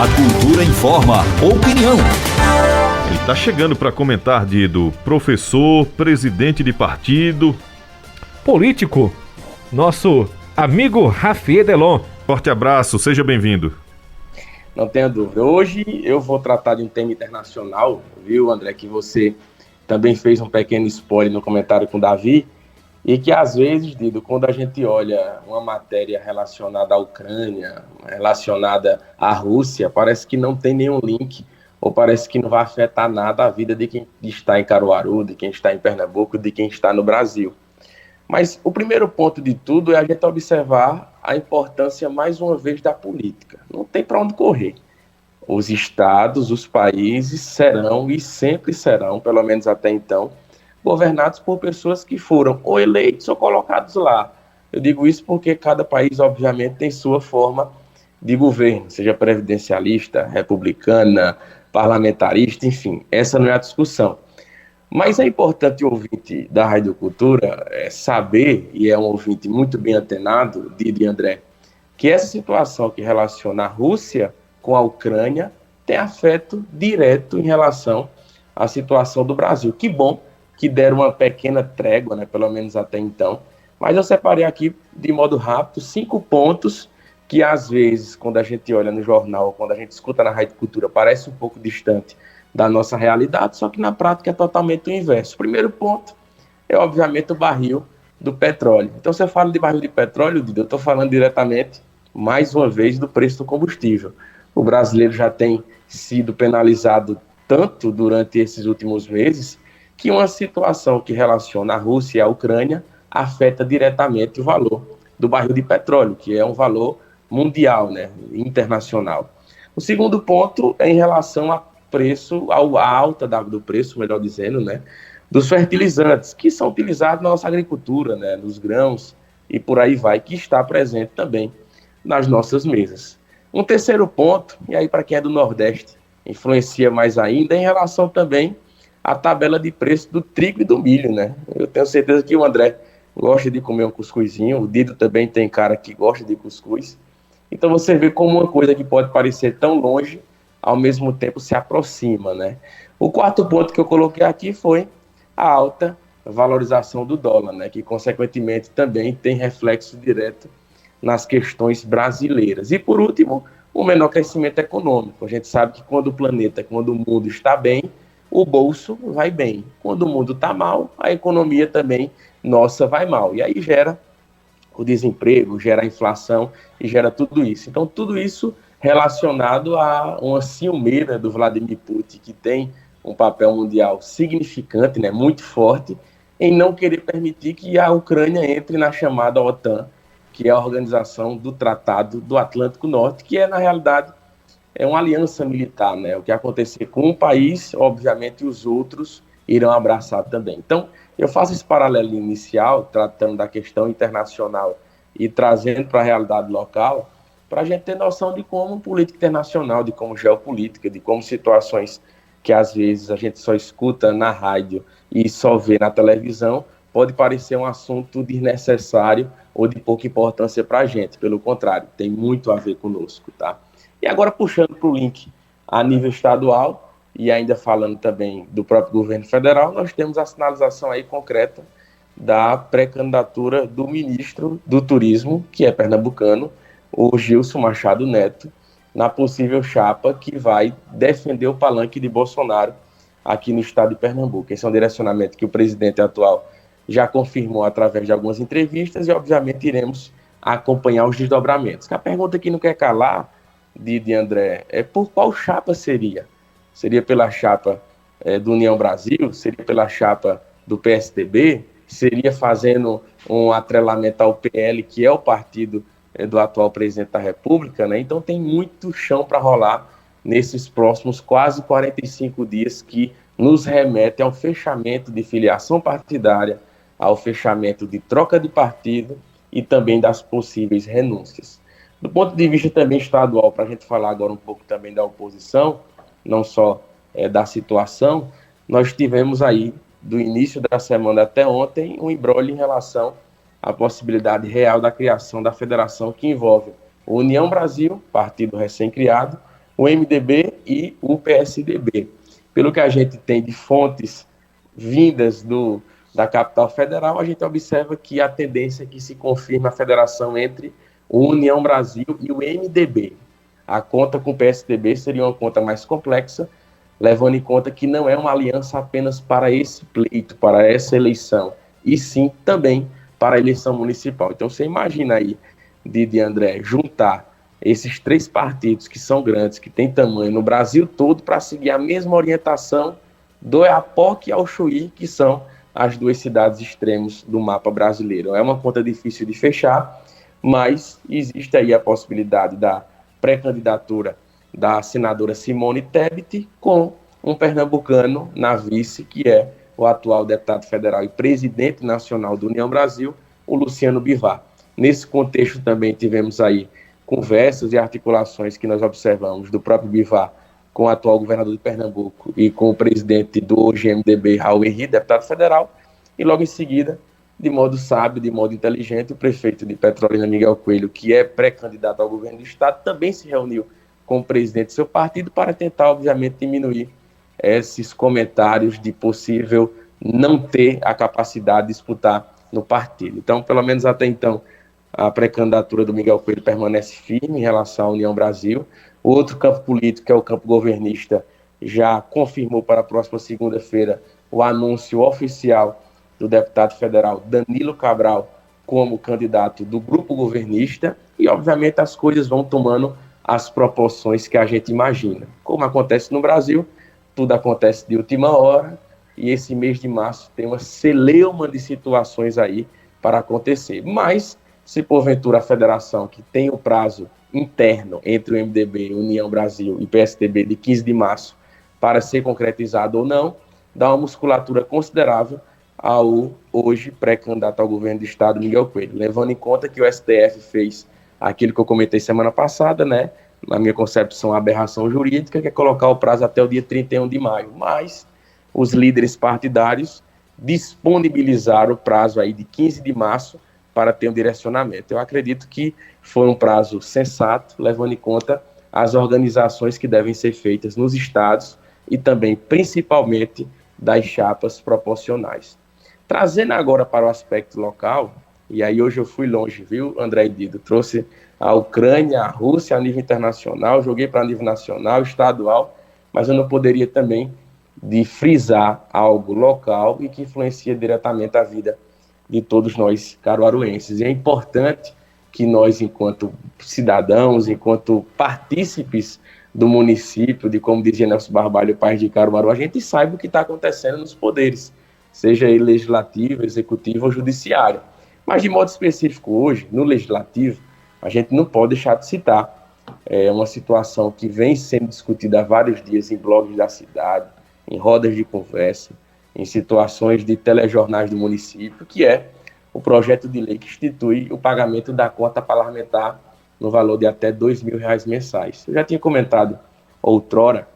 A cultura informa, opinião. Ele está chegando para comentar, Dido, professor, presidente de partido, político, nosso amigo Rafael Delon. Forte abraço, seja bem-vindo. Não tenha dúvida. Hoje eu vou tratar de um tema internacional, viu, André, que você também fez um pequeno spoiler no comentário com o Davi, e que às vezes, Dido, quando a gente olha uma matéria relacionada à Ucrânia, relacionada à Rússia, parece que não tem nenhum link, ou parece que não vai afetar nada a vida de quem está em Caruaru, de quem está em Pernambuco, de quem está no Brasil. Mas o primeiro ponto de tudo é a gente observar a importância, mais uma vez, da política. Não tem para onde correr. Os estados, os países serão e sempre serão, pelo menos até então, governados por pessoas que foram ou eleitos ou colocados lá. Eu digo isso porque cada país, obviamente, tem sua forma de governo, seja presidencialista, republicana, parlamentarista, enfim, essa não é a discussão. Mas é importante o ouvinte da Rádio Cultura saber, e é um ouvinte muito bem antenado, Didi André, que essa situação que relaciona a Rússia com a Ucrânia tem afeto direto em relação à situação do Brasil. Que bom que deram uma pequena trégua, né, pelo menos até então, mas eu separei aqui de modo rápido 5 pontos que às vezes, quando a gente olha no jornal, quando a gente escuta na Rádio Cultura, parece um pouco distante da nossa realidade, só que na prática é totalmente o inverso. O primeiro ponto é, obviamente, o barril do petróleo. Então, se eu falo de barril de petróleo, eu estou falando diretamente, mais uma vez, do preço do combustível. O brasileiro já tem sido penalizado tanto durante esses últimos meses que uma situação que relaciona a Rússia e a Ucrânia afeta diretamente o valor do barril de petróleo, que é um valor mundial, né, internacional. O segundo ponto é em relação a preço, a alta do preço, melhor dizendo, né, dos fertilizantes, que são utilizados na nossa agricultura, né, nos grãos e por aí vai, que está presente também nas nossas mesas. Um terceiro ponto, e aí para quem é do Nordeste, influencia mais ainda, em relação também à tabela de preço do trigo e do milho, né? Eu tenho certeza que o André gosta de comer um cuscuzinho, o Dido também tem cara que gosta de cuscuz. Então você vê como uma coisa que pode parecer tão longe, ao mesmo tempo se aproxima, né? O quarto ponto que eu coloquei aqui foi a alta valorização do dólar, né? Que consequentemente também tem reflexo direto nas questões brasileiras. E por último, o menor crescimento econômico. A gente sabe que quando o mundo está bem, o bolso vai bem. Quando o mundo está mal, a economia também nossa vai mal. E aí gera o desemprego, gera a inflação e gera tudo isso. Então, tudo isso relacionado a uma ciumeira do Vladimir Putin, que tem um papel mundial significante, né, muito forte, em não querer permitir que a Ucrânia entre na chamada OTAN, que é a Organização do Tratado do Atlântico Norte, que é, na realidade, é uma aliança militar, né? O que acontecer com um país, obviamente, os outros irão abraçar também. Então, eu faço esse paralelo inicial, tratando da questão internacional e trazendo para a realidade local, para a gente ter noção de como política internacional, de como geopolítica, de como situações que às vezes a gente só escuta na rádio e só vê na televisão, pode parecer um assunto desnecessário ou de pouca importância para a gente. Pelo contrário, tem muito a ver conosco, tá? E agora puxando para o link a nível estadual e ainda falando também do próprio governo federal, nós temos a sinalização aí concreta da pré-candidatura do ministro do Turismo, que é pernambucano, o Gilson Machado Neto, na possível chapa que vai defender o palanque de Bolsonaro aqui no estado de Pernambuco. Esse é um direcionamento que o presidente atual já confirmou através de algumas entrevistas e, obviamente, iremos acompanhar os desdobramentos. A pergunta que não quer calar, de André, é por qual chapa seria? Seria pela chapa do União Brasil? Seria pela chapa do PSDB? Seria fazendo um atrelamento ao PL, que é o partido do atual presidente da República, né? Então tem muito chão para rolar nesses próximos quase 45 dias que nos remetem ao fechamento de filiação partidária, ao fechamento de troca de partido e também das possíveis renúncias. Do ponto de vista também estadual, para a gente falar agora um pouco também da oposição, não só da situação, nós tivemos aí, do início da semana até ontem, um imbróglio em relação à possibilidade real da criação da federação que envolve o União Brasil, partido recém-criado, o MDB e o PSDB. Pelo que a gente tem de fontes vindas da capital federal, a gente observa que a tendência é que se confirme a federação entre o União Brasil e o MDB. A conta com o PSDB seria uma conta mais complexa, levando em conta que não é uma aliança apenas para esse pleito, para essa eleição, e sim também para a eleição municipal. Então você imagina aí, Didi e André, juntar esses três partidos que são grandes, que têm tamanho no Brasil todo, para seguir a mesma orientação do Oiapoque ao Chuí, que são as duas cidades extremos do mapa brasileiro. É uma conta difícil de fechar, mas existe aí a possibilidade da pré-candidatura da senadora Simone Tebet com um pernambucano na vice, que é o atual deputado federal e presidente nacional do União Brasil, o Luciano Bivar. Nesse contexto também tivemos aí conversas e articulações que nós observamos do próprio Bivar com o atual governador de Pernambuco e com o presidente do hoje MDB, Raul Henrique, deputado federal, e logo em seguida, de modo sábio, de modo inteligente, o prefeito de Petrolina, Miguel Coelho, que é pré-candidato ao governo do estado, também se reuniu com o presidente do seu partido para tentar, obviamente, diminuir esses comentários de possível não ter a capacidade de disputar no partido. Então, pelo menos até então, a pré-candidatura do Miguel Coelho permanece firme em relação à União Brasil. O outro campo político, que é o campo governista, já confirmou para a próxima segunda-feira o anúncio oficial do deputado federal Danilo Cabral como candidato do grupo governista, e obviamente as coisas vão tomando as proporções que a gente imagina. Como acontece no Brasil, tudo acontece de última hora, e esse mês de março tem uma celeuma de situações aí para acontecer. Mas, se porventura a federação, que tem o prazo interno entre o MDB, União Brasil e PSDB de 15 de março para ser concretizado ou não, dá uma musculatura considerável ao hoje pré-candidato ao governo do estado, Miguel Coelho, levando em conta que o STF fez aquilo que eu comentei semana passada, né? Na minha concepção, a aberração jurídica, que é colocar o prazo até o dia 31 de maio, mas os líderes partidários disponibilizaram o prazo aí de 15 de março para ter um direcionamento. Eu acredito que foi um prazo sensato, levando em conta as organizações que devem ser feitas nos estados e também, principalmente, das chapas proporcionais. Trazendo agora para o aspecto local, e aí hoje eu fui longe, viu, André e Dido? Trouxe a Ucrânia, a Rússia a nível internacional, joguei para nível nacional, estadual, mas eu não poderia também de frisar algo local e que influencia diretamente a vida de todos nós caruaruenses. E é importante que nós, enquanto cidadãos, enquanto partícipes do município, de como dizia Nelson Barbalho, pai de Caruaru, a gente saiba o que está acontecendo nos poderes, seja ele legislativo, executivo ou judiciário. Mas, de modo específico, hoje, no legislativo, a gente não pode deixar de citar uma situação que vem sendo discutida há vários dias em blogs da cidade, em rodas de conversa, em situações de telejornais do município, que é o projeto de lei que institui o pagamento da cota parlamentar no valor de até R$2.000 mensais. Eu já tinha comentado outrora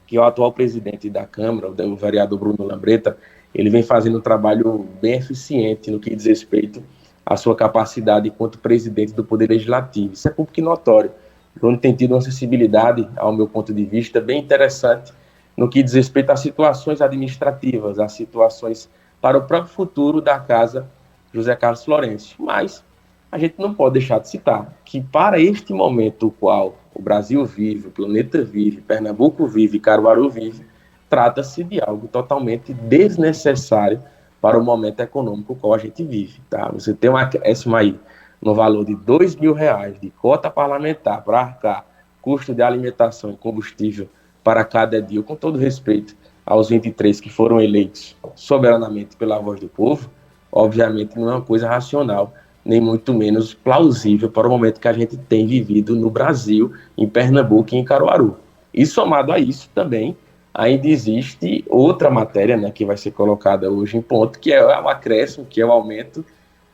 que o atual presidente da Câmara, o vereador Bruno Lambreta, ele vem fazendo um trabalho bem eficiente no que diz respeito à sua capacidade enquanto presidente do Poder Legislativo. Isso é público e notório. Bruno tem tido uma sensibilidade, ao meu ponto de vista, bem interessante no que diz respeito a situações administrativas, a situações para o próprio futuro da Casa José Carlos Florencio. Mas a gente não pode deixar de citar que para este momento o qual o Brasil vive, o planeta vive, Pernambuco vive, Caruaru vive, trata-se de algo totalmente desnecessário para o momento econômico qual a gente vive. Tá? Você tem um acréscimo aí no valor de R$2.000 de cota parlamentar para arcar custo de alimentação e combustível para cada dia, com todo respeito aos 23 que foram eleitos soberanamente pela voz do povo, obviamente não é uma coisa racional, nem muito menos plausível para o momento que a gente tem vivido no Brasil, em Pernambuco e em Caruaru. E somado a isso também, ainda existe outra matéria, né, que vai ser colocada hoje em ponto, que é o acréscimo, que é o aumento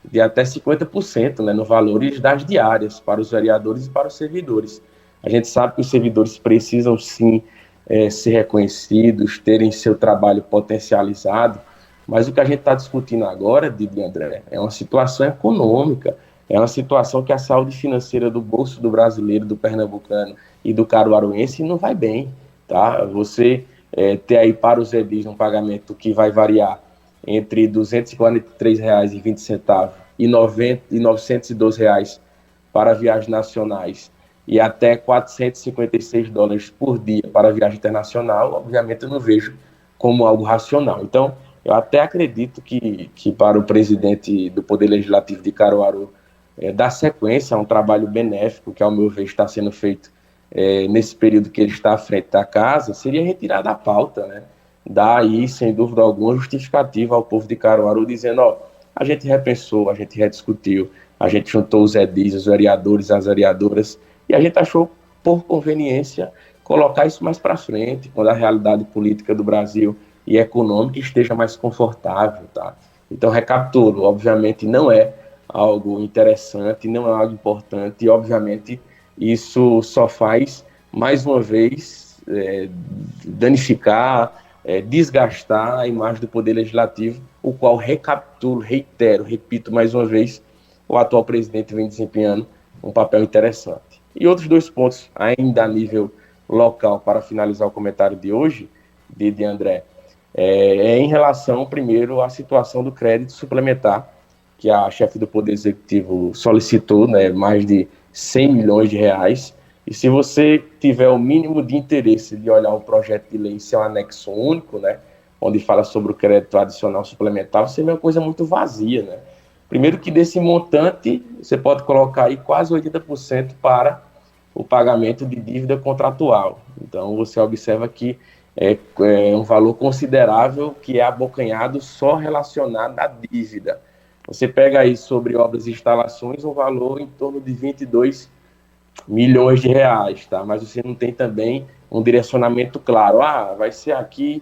de até 50%, né, no valores das diárias para os vereadores e para os servidores. A gente sabe que os servidores precisam sim ser reconhecidos, terem seu trabalho potencializado, mas o que a gente está discutindo agora, Didi André, é uma situação econômica, É uma situação que a saúde financeira do bolso do brasileiro, do pernambucano e do caruaruense não vai bem, tá? Você ter aí para os edis um pagamento que vai variar entre R$ 243,20 e R$ 912 para viagens nacionais e até US$ 456 por dia para viagem internacional, obviamente eu não vejo como algo racional. Então, eu até acredito que para o presidente do Poder Legislativo de Caruaru dar sequência a um trabalho benéfico que, ao meu ver, está sendo feito nesse período que ele está à frente da casa, seria retirar da pauta, né? Dar aí, sem dúvida alguma, justificativa ao povo de Caruaru, dizendo, ó, a gente repensou, a gente rediscutiu, a gente juntou os edis, os vereadores, as vereadoras, e a gente achou por conveniência colocar isso mais para frente, quando a realidade política do Brasil e econômica esteja mais confortável, tá? Então, recapitulo, obviamente não é algo interessante, não é algo importante, e obviamente isso só faz, mais uma vez, danificar, desgastar a imagem do Poder Legislativo, o qual, recapitulo, reitero, repito mais uma vez, o atual presidente vem desempenhando um papel interessante. E outros dois pontos, ainda a nível local, para finalizar o comentário de hoje, de André, em relação, primeiro, à situação do crédito suplementar, que a chefe do Poder Executivo solicitou, né, mais de R$ 100 milhões, e se você tiver o mínimo de interesse de olhar o projeto de lei, isso é um anexo único, né, onde fala sobre o crédito adicional suplementar, você vê uma coisa muito vazia, né? Primeiro que desse montante, você pode colocar aí quase 80% para o pagamento de dívida contratual. Então, você observa que é um valor considerável que é abocanhado só relacionado à dívida. Você pega aí sobre obras e instalações um valor em torno de R$ 22 milhões, tá? Mas você não tem também um direcionamento claro. Vai ser aqui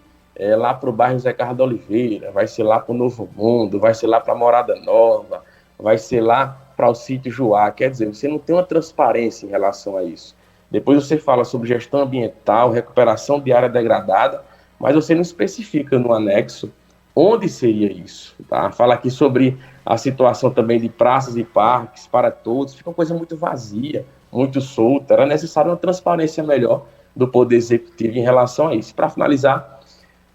lá para o bairro Zé Carlos de Oliveira, vai ser lá para o Novo Mundo, vai ser lá para a Morada Nova, vai ser lá para o Sítio Juá. Quer dizer, você não tem uma transparência em relação a isso. Depois você fala sobre gestão ambiental, recuperação de área degradada, mas você não especifica no anexo onde seria isso, tá? Fala aqui sobre a situação também de praças e parques para todos, fica uma coisa muito vazia, muito solta. Era necessário uma transparência melhor do Poder Executivo em relação a isso. Para finalizar,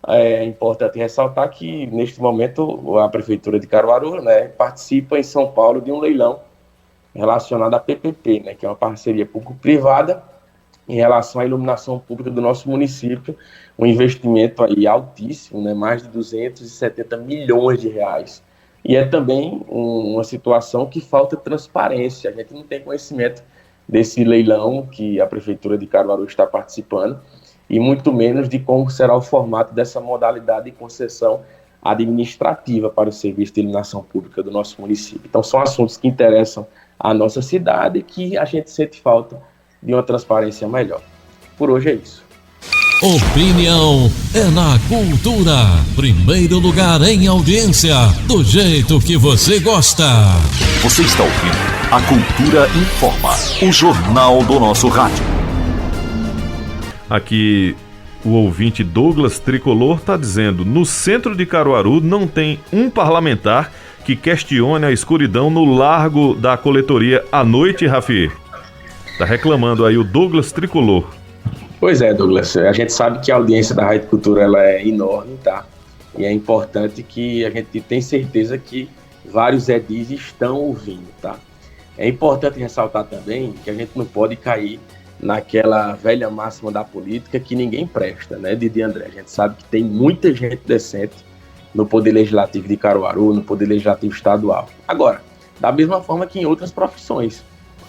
é importante ressaltar que, neste momento, a Prefeitura de Caruaru, né, participa em São Paulo de um leilão relacionado à PPP, né, que é uma parceria público-privada em relação à iluminação pública do nosso município, um investimento aí altíssimo, né, mais de R$ 270 milhões. E é também uma situação que falta transparência, a gente não tem conhecimento desse leilão que a Prefeitura de Caruaru está participando, e muito menos de como será o formato dessa modalidade de concessão administrativa para o serviço de iluminação pública do nosso município. Então, são assuntos que interessam a nossa cidade e que a gente sente falta de uma transparência melhor. Por hoje é isso. Opinião é na cultura. Primeiro lugar em audiência, do jeito que você gosta. Você está ouvindo A Cultura Informa, o jornal do nosso rádio. Aqui o ouvinte Douglas Tricolor está dizendo: no centro de Caruaru não tem um parlamentar que questione a escuridão no Largo da Coletoria à noite, Rafi. Tá reclamando aí o Douglas Tricolor. Pois é, Douglas, a gente sabe que a audiência da Rádio Cultura ela é enorme, tá? E é importante que a gente tenha certeza que vários edis estão ouvindo, tá? É importante ressaltar também que a gente não pode cair naquela velha máxima da política que ninguém presta, né, Didi André? A gente sabe que tem muita gente decente no Poder Legislativo de Caruaru, no Poder Legislativo Estadual. Agora, da mesma forma que em outras profissões,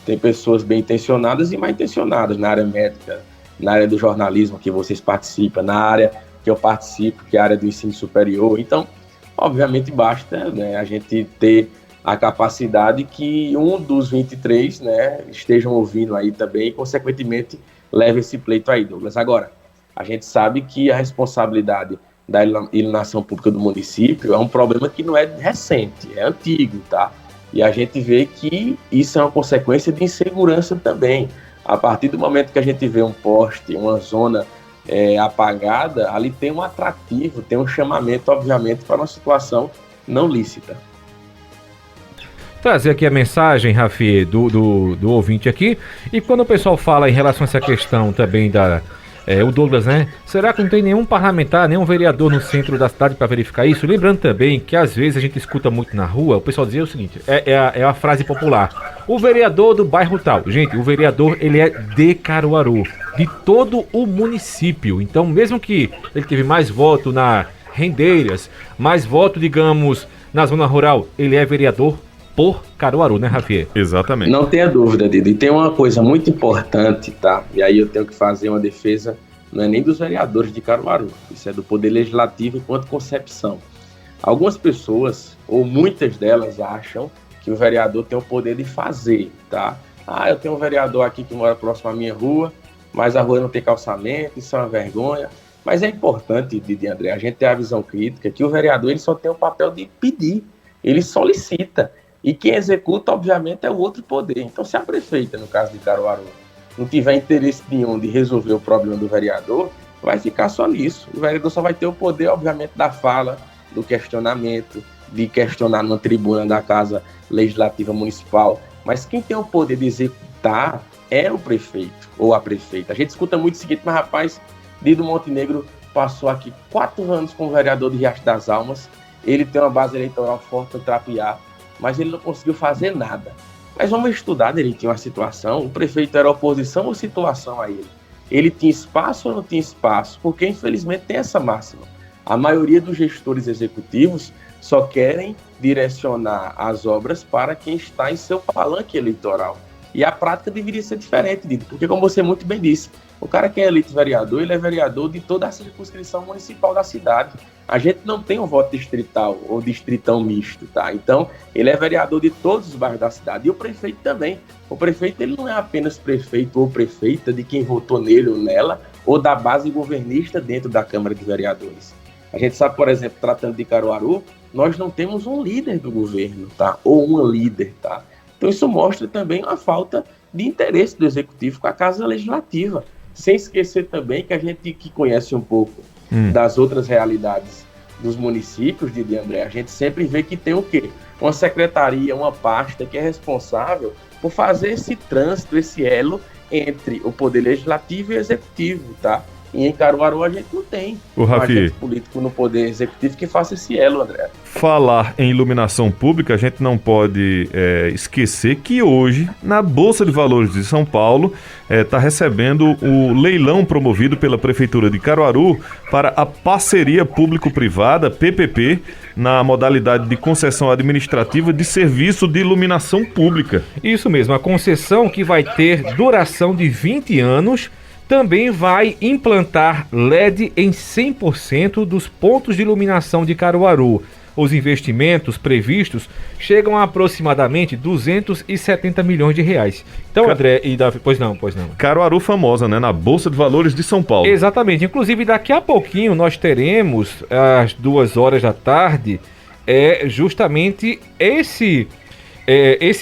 tem pessoas bem intencionadas e mal intencionadas na área médica, na área do jornalismo que vocês participam, na área que eu participo, que é a área do ensino superior. Então, obviamente, basta, né, a gente ter a capacidade que um dos 23, né, estejam ouvindo aí também e, consequentemente, leve esse pleito aí, Douglas. Agora, a gente sabe que a responsabilidade da iluminação pública do município é um problema que não é recente, é antigo, tá? E a gente vê que isso é uma consequência de insegurança também. A partir do momento que a gente vê um poste, uma zona apagada, ali tem um atrativo, tem um chamamento, obviamente, para uma situação não lícita. trazer aqui a mensagem, Rafi, do ouvinte aqui. E quando o pessoal fala em relação a essa questão também o Douglas, né? Será que não tem nenhum parlamentar, nenhum vereador no centro da cidade para verificar isso? Lembrando também que às vezes a gente escuta muito na rua, o pessoal dizia o seguinte, é a frase popular, o vereador do bairro tal. Gente, o vereador, ele é de Caruaru, de todo o município. Então, mesmo que ele teve mais voto na Rendeiras, mais voto, digamos, na zona rural, ele é vereador por Caruaru, né, Rafi? Exatamente. Não tenha dúvida, Didi. E tem uma coisa muito importante, tá? E aí eu tenho que fazer uma defesa, não é nem dos vereadores de Caruaru, isso é do Poder Legislativo enquanto concepção. Algumas pessoas, ou muitas delas, acham que o vereador tem o poder de fazer, tá? Eu tenho um vereador aqui que mora próximo à minha rua, mas a rua não tem calçamento, isso é uma vergonha. Mas é importante, Didi André, a gente ter a visão crítica que o vereador ele só tem o papel de pedir, ele solicita. E quem executa, obviamente, é o outro poder. Então, se a prefeita, no caso de Caruaru, não tiver interesse nenhum de resolver o problema do vereador, vai ficar só nisso. O vereador só vai ter o poder, obviamente, da fala, do questionamento, de questionar numa tribuna da Casa Legislativa Municipal. Mas quem tem o poder de executar é o prefeito ou a prefeita. A gente escuta muito o seguinte, mas rapaz, Dido Montenegro passou aqui 4 anos como vereador de Riacho das Almas, ele tem uma base eleitoral forte para trapear, mas ele não conseguiu fazer nada. Mas vamos estudar direitinho a situação. O prefeito era oposição ou situação a ele? Ele tinha espaço ou não tinha espaço? Porque, infelizmente, tem essa máxima. A maioria dos gestores executivos só querem direcionar as obras para quem está em seu palanque eleitoral. E a prática deveria ser diferente, Dito, porque, como você muito bem disse, o cara que é eleito vereador, ele é vereador de toda a circunscrição municipal da cidade. A gente não tem um voto distrital ou distritão misto, tá? Então, ele é vereador de todos os bairros da cidade. E o prefeito também. O prefeito, ele não é apenas prefeito ou prefeita de quem votou nele ou nela, ou da base governista dentro da Câmara de Vereadores. A gente sabe, por exemplo, tratando de Caruaru, nós não temos um líder do governo, tá? Ou uma líder, tá? Então, isso mostra também uma falta de interesse do Executivo com a Casa Legislativa. Sem esquecer também que a gente que conhece um pouco das outras realidades dos municípios, de André, a gente sempre vê que tem o quê? Uma secretaria, uma pasta que é responsável por fazer esse trânsito, esse elo entre o Poder Legislativo e o Executivo, tá? E em Caruaru a gente não tem um agente político no Poder Executivo que faça esse elo, André. Falar em iluminação pública, a gente não pode esquecer que hoje, na Bolsa de Valores de São Paulo, está recebendo o leilão promovido pela Prefeitura de Caruaru para a parceria público-privada, PPP, na modalidade de concessão administrativa de serviço de iluminação pública. Isso mesmo, a concessão que vai ter duração de 20 anos, também vai implantar LED em 100% dos pontos de iluminação de Caruaru. Os investimentos previstos chegam a aproximadamente 270 milhões de reais. Então, André e Davi, pois não. Caruaru famosa, né? Na Bolsa de Valores de São Paulo. Exatamente. Inclusive, daqui a pouquinho nós teremos, às 2h da tarde, justamente esse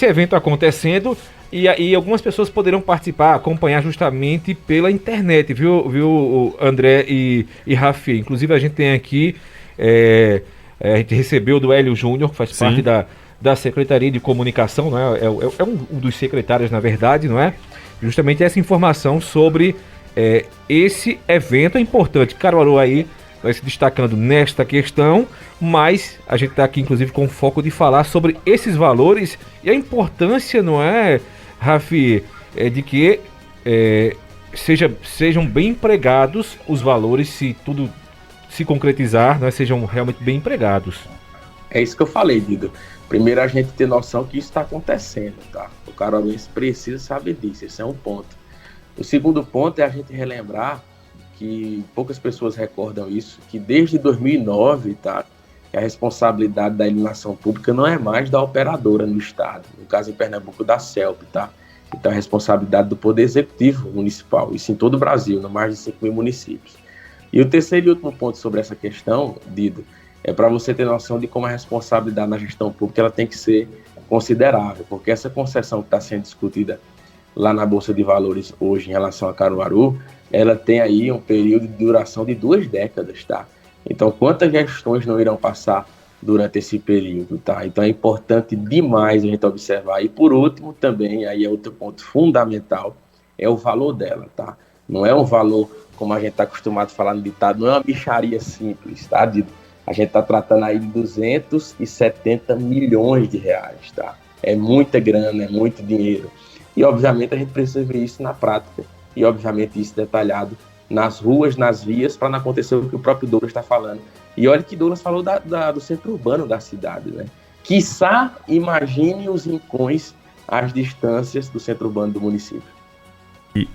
evento acontecendo. E aí algumas pessoas poderão participar, acompanhar justamente pela internet, viu André e Rafi? Inclusive a gente tem aqui, a gente recebeu do Hélio Júnior, que faz parte da Secretaria de Comunicação, não é? É um dos secretários, na verdade, não é? Justamente essa informação sobre esse evento é importante. Caruaru aí vai se destacando nesta questão, mas a gente está aqui inclusive com foco de falar sobre esses valores e a importância, não é, Rafi, de que sejam bem empregados os valores, se tudo se concretizar, né, sejam realmente bem empregados. É isso que eu falei, Dido. Primeiro a gente ter noção que isso está acontecendo, tá? O caruaruense precisa saber disso, esse é um ponto. O segundo ponto é a gente relembrar que poucas pessoas recordam isso, que desde 2009, tá, a responsabilidade da iluminação pública não é mais da operadora no estado, no caso em Pernambuco da CELP, tá? Então a responsabilidade do Poder Executivo Municipal, isso em todo o Brasil, no mais de 5 mil municípios. E o terceiro e último ponto sobre essa questão, Dido, é para você ter noção de como a responsabilidade na gestão pública ela tem que ser considerável, porque essa concessão que está sendo discutida lá na Bolsa de Valores hoje em relação a Caruaru, ela tem aí um período de duração de 2 décadas, tá? Então, quantas gestões não irão passar durante esse período, tá? Então é importante demais a gente observar. E por último também, aí é outro ponto fundamental, é o valor dela, tá? Não é um valor, como a gente está acostumado a falar no ditado, não é uma mixaria simples, tá? A gente está tratando aí de 270 milhões de reais, tá? É muita grana, é muito dinheiro. E obviamente a gente precisa ver isso na prática. E obviamente isso detalhado nas ruas, nas vias, para não acontecer o que o próprio Douglas está falando. E olha que Douglas falou do centro urbano da cidade, né? Quiçá imagine os rincões, as distâncias do centro urbano do município. E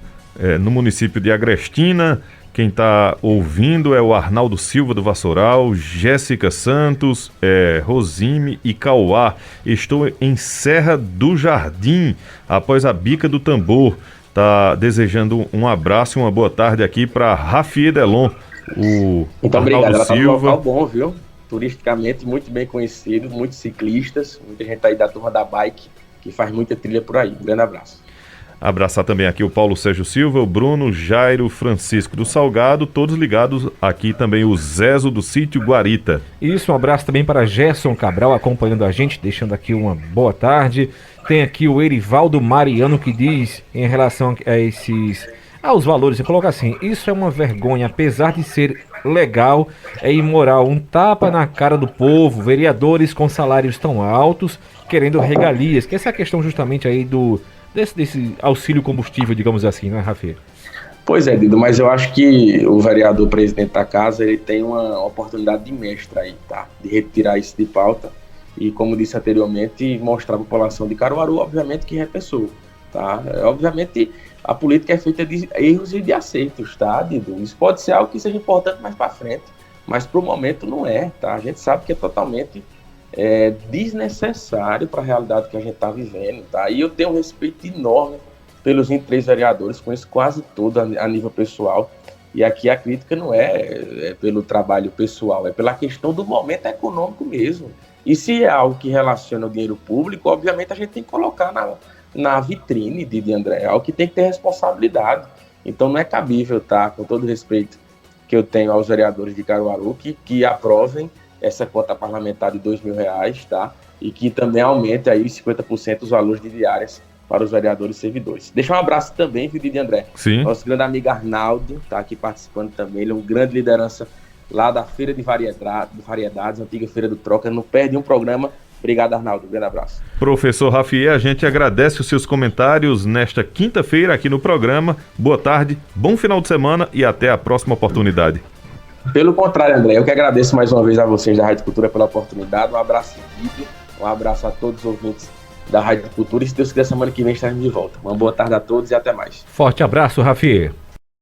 no município de Agrestina, quem está ouvindo é o Arnaldo Silva do Vassoural, Jéssica Santos, Rosime e Cauá. Estou em Serra do Jardim, após a Bica do Tambor. Tá desejando um abraço e uma boa tarde aqui para Rafi Delon, o Muito Arnaldo obrigado, ela tá num Silva. local bom, viu? Turisticamente muito bem conhecido, muitos ciclistas, muita gente aí da turma da bike que faz muita trilha por aí. Um grande abraço. Abraçar também aqui o Paulo Sérgio Silva, o Bruno, Jairo, Francisco do Salgado, todos ligados aqui também o Zezo do Sítio Guarita. Isso, um abraço também para Gerson Cabral acompanhando a gente, deixando aqui uma boa tarde. Tem aqui o Erivaldo Mariano que diz em relação aos valores, você coloca assim: isso é uma vergonha, apesar de ser legal, é imoral, um tapa na cara do povo, vereadores com salários tão altos, querendo regalias, que essa é a questão justamente aí desse auxílio combustível, digamos assim, não é, Rafi? Pois é, Dido, mas eu acho que o vereador presidente da casa, ele tem uma oportunidade de mestra aí, tá? De retirar isso de pauta e, como disse anteriormente, mostrar à população de Caruaru, obviamente, que repensou, tá? Obviamente, a política é feita de erros e de acertos, tá, Dido? Isso pode ser algo que seja importante mais para frente, mas para o momento não é, tá? A gente sabe que é totalmente desnecessário para a realidade que a gente está vivendo, tá? E eu tenho um respeito enorme pelos 23 vereadores, conheço quase todo a nível pessoal, e aqui a crítica não é pelo trabalho pessoal, é pela questão do momento econômico mesmo. E se é algo que relaciona o dinheiro público, obviamente a gente tem que colocar na vitrine de André, é algo que tem que ter responsabilidade. Então não é cabível, tá? Com todo o respeito que eu tenho aos vereadores de Caruaru, que aprovem essa cota parlamentar de R$2.000, tá? E que também aumente aí 50% os valores de diárias para os vereadores servidores. Deixa um abraço também, viu, Didi André? Sim. Nosso grande amigo Arnaldo está aqui participando também. Ele é um grande liderança lá da Feira de Variedades, antiga Feira do Troca. Não perde um programa. Obrigado, Arnaldo. Um grande abraço. Professor Rafier, a gente agradece os seus comentários nesta quinta-feira aqui no programa. Boa tarde, bom final de semana e até a próxima oportunidade. Pelo contrário, André, eu que agradeço mais uma vez a vocês da Rádio Cultura pela oportunidade. Um abraço seguido, um abraço a todos os ouvintes da Rádio Cultura e se Deus quiser, semana que vem estaremos de volta. Uma boa tarde a todos e até mais. Forte abraço, Rafi.